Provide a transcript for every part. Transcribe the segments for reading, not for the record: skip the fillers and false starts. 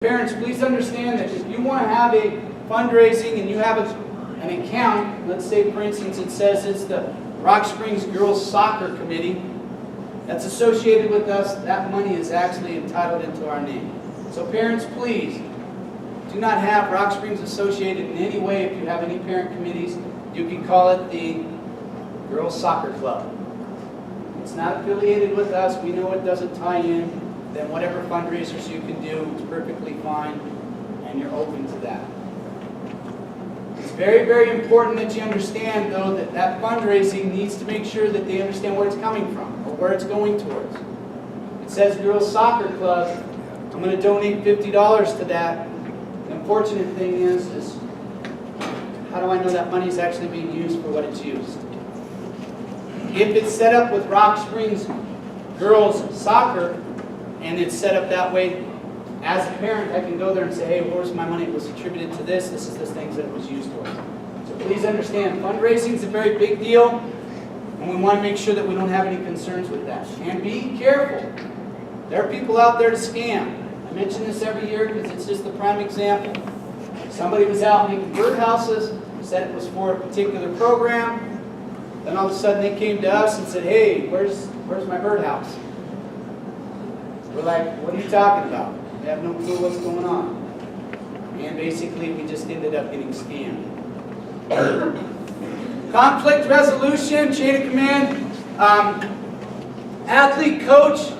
Parents, please understand that if you want to have a fundraising and you have an account, let's say for instance it says it's the Rock Springs Girls Soccer Committee that's associated with us, that money is actually entitled into our name. So parents, please do not have Rock Springs associated in any way. If you have any parent committees, you can call it the Girls Soccer Club. It's not affiliated with us. We know it doesn't tie in. Then whatever fundraisers you can do, it's perfectly fine, and you're open to that. It's very, very important that you understand, though, that that fundraising needs to make sure that they understand where it's coming from, or where it's going towards. It says Girls Soccer Club. I'm going to donate $50 to that. The unfortunate thing is how do I know that money is actually being used for what it's used? If it's set up with Rock Springs Girls Soccer, and it's set up that way, as a parent, I can go there and say, hey, where's my money? It was attributed to this. This is the things that it was used for. So please understand, fundraising is a very big deal, and we want to make sure that we don't have any concerns with that. And be careful. There are people out there to scam. I mention this every year because it's just the prime example. Somebody was out making birdhouses, said it was for a particular program, then all of a sudden they came to us and said, hey, where's my birdhouse? We're like, what are you talking about? We have no clue what's going on. And basically, we just ended up getting scammed. Conflict resolution, chain of command, athlete coach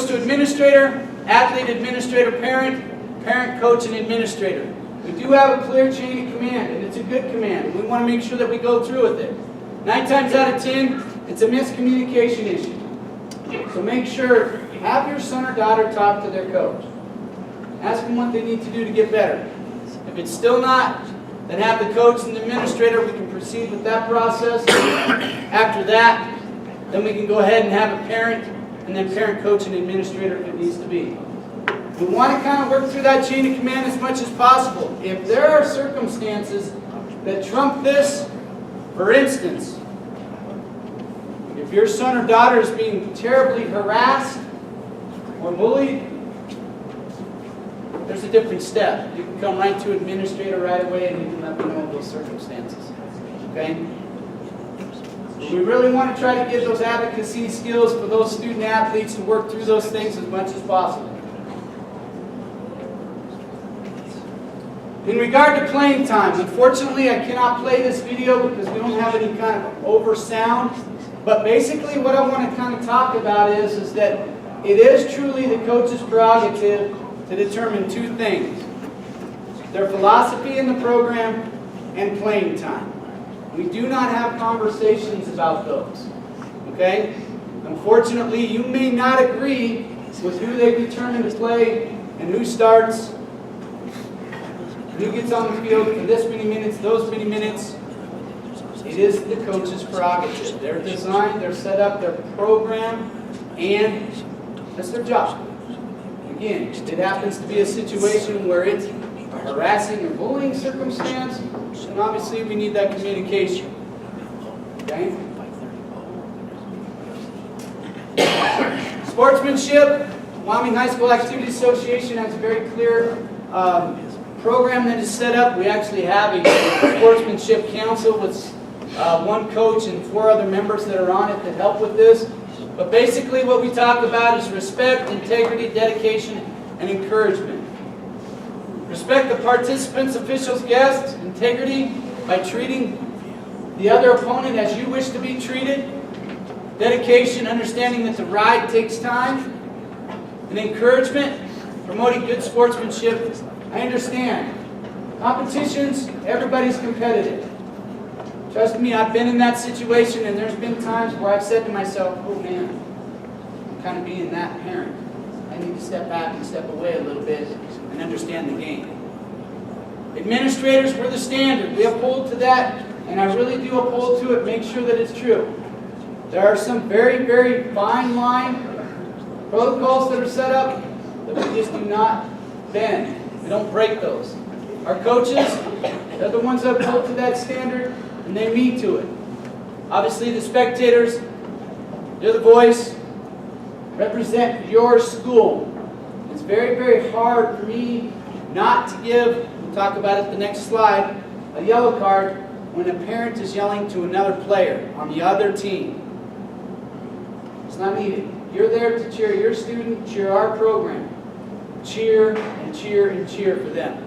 to administrator, athlete administrator parent, parent coach and administrator. We do have a clear chain of command, and it's a good command. We want to make sure that we go through with it. 9 times out of 10, it's a miscommunication issue. So make sure, have your son or daughter talk to their coach. Ask them what they need to do to get better. If it's still not, then have the coach and the administrator. We can proceed with that process. After that, then we can go ahead and have a parent, and then parent, coach, and administrator if it needs to be. We want to kind of work through that chain of command as much as possible. If there are circumstances that trump this, for instance, if your son or daughter is being terribly harassed or bullied, there's a different step. You can come right to administrator right away and you can let me know of those circumstances. Okay? We really want to try to get those advocacy skills for those student athletes to work through those things as much as possible. In regard to playing time, unfortunately I cannot play this video because we don't have any kind of over sound. But basically what I want to kind of talk about is that it is truly the coach's prerogative to determine two things: their philosophy in the program and playing time. We do not have conversations about those. Okay? Unfortunately, you may not agree with who they determine to play and who starts, who gets on the field for this many minutes, those many minutes. It is the coach's prerogative. They're designed, they're set up, they're programmed, and that's their job. Again, if it happens to be a situation where it's a harassing or bullying circumstance, then obviously we need that communication. Okay? Sportsmanship. Wyoming High School Activity Association has a very clear program that is set up. We actually have a sportsmanship council with one coach and 4 other members that are on it that help with this. But basically what we talk about is respect, integrity, dedication, and encouragement. Respect the participants, officials, guests, integrity by treating the other opponent as you wish to be treated. Dedication, understanding that the ride takes time. And encouragement, promoting good sportsmanship. I understand. Competitions, everybody's competitive. Trust me, I've been in that situation, and there's been times where I've said to myself, oh man, I'm kind of being that parent. I need to step back and step away a little bit and understand the game. Administrators, we're the standard. We uphold to that, and I really do uphold to it. Make sure that it's true. There are some very, very fine line protocols that are set up that we just do not bend. We don't break those. Our coaches, they're the ones that uphold to that standard, and they meet to it. Obviously, the spectators, they're the voice, represent your school. It's very, very hard for me not to give, we'll talk about it the next slide, a yellow card when a parent is yelling to another player on the other team. It's not needed. You're there to cheer your student, cheer our program. Cheer and cheer and cheer for them.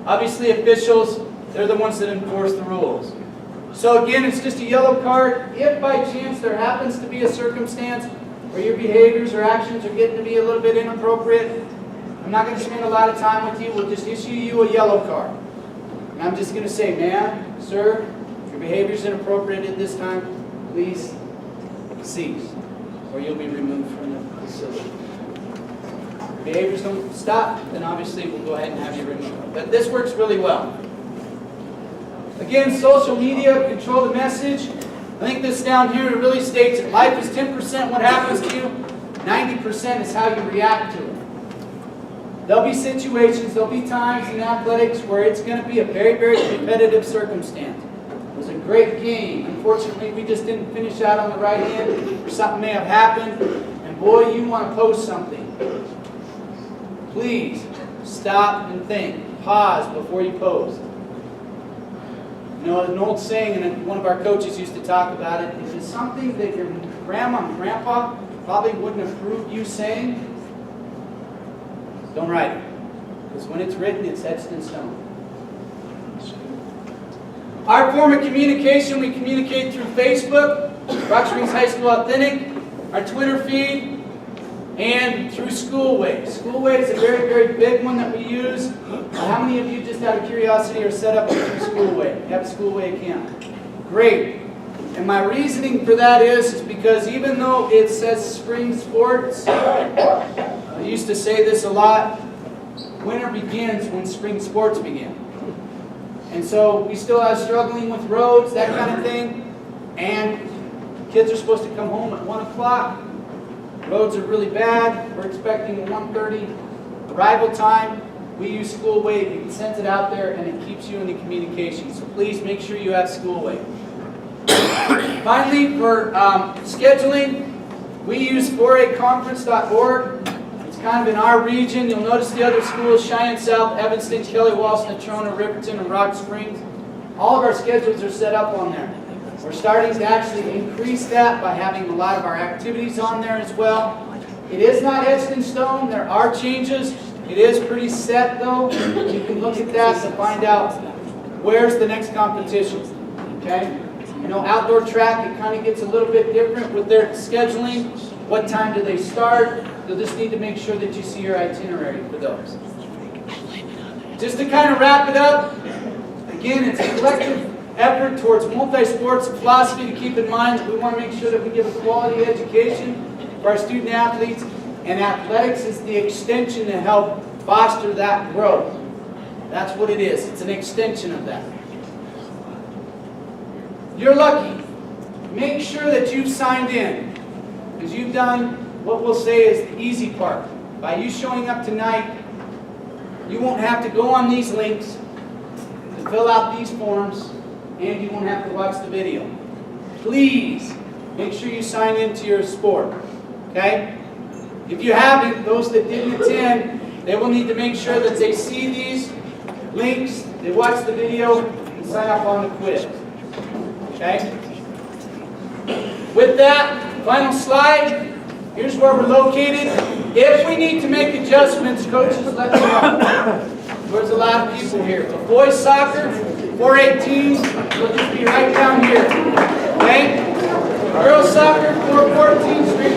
Obviously, officials, they're the ones that enforce the rules. So again, it's just a yellow card. If by chance there happens to be a circumstance where your behaviors or actions are getting to be a little bit inappropriate, I'm not going to spend a lot of time with you. We'll just issue you a yellow card. And I'm just going to say, ma'am, sir, your behavior is inappropriate at this time. Please cease, or you'll be removed from the facility. If behaviors don't stop, then obviously we'll go ahead and have you removed. But this works really well. Again, social media, control the message. I think this down here really states that life is 10% what happens to you, 90% is how you react to it. There'll be situations, there'll be times in athletics where it's going to be a very, very competitive circumstance. It was a great game. Unfortunately, we just didn't finish out on the right end, or something may have happened, and boy, you want to post something. Please stop and think. Pause before you post. You know, an old saying, and one of our coaches used to talk about it, if it's something that your grandma and grandpa probably wouldn't approve you saying, don't write it. Because when it's written, it's etched in stone. Our form of communication, we communicate through Facebook, Rock Springs High School Authentic, our Twitter feed, and through Schoolway. Schoolway is a very, very big one that we use. How many of you, just out of curiosity, are set up through Schoolway? You have a Schoolway account. Great. And my reasoning for that is because even though it says Spring Sports, I used to say this a lot, winter begins when spring sports begin. And so we still are struggling with roads, that kind of thing, and kids are supposed to come home at 1 o'clock. Roads are really bad. We're expecting a 1:30 arrival time. We use Schoolway. You can send it out there, and it keeps you in the communication. So please make sure you have Schoolway. Finally, for scheduling, we use 4aconference.org. It's kind of in our region. You'll notice the other schools, Cheyenne South, Evanston, Kelly Walsh, Natrona, Riverton, and Rock Springs. All of our schedules are set up on there. We're starting to actually increase that by having a lot of our activities on there as well. It is not etched in stone. There are changes. It is pretty set though. You can look at that to find out where's the next competition. Okay? You know, outdoor track, it kind of gets a little bit different with their scheduling. What time do they start? You'll just need to make sure that you see your itinerary for those. Just to kind of wrap it up, again, it's a collective effort towards multi-sports philosophy to keep in mind that we want to make sure that we give a quality education for our student athletes, and athletics is the extension to help foster that growth. That's what it is. It's an extension of that. You're lucky. Make sure that you've signed in, because you've done what we'll say is the easy part. By you showing up tonight, you won't have to go on these links to fill out these forms, and you won't have to watch the video. Please make sure you sign into your sport. Okay? If you haven't, those that didn't attend, they will need to make sure that they see these links, they watch the video, and sign up on the quiz. Okay? With that, final slide. Here's where we're located. If we need to make adjustments, coaches, let me know. There's a lot of people here. For boys soccer, 418, will just be right down here. Okay? Girls soccer, 414, straight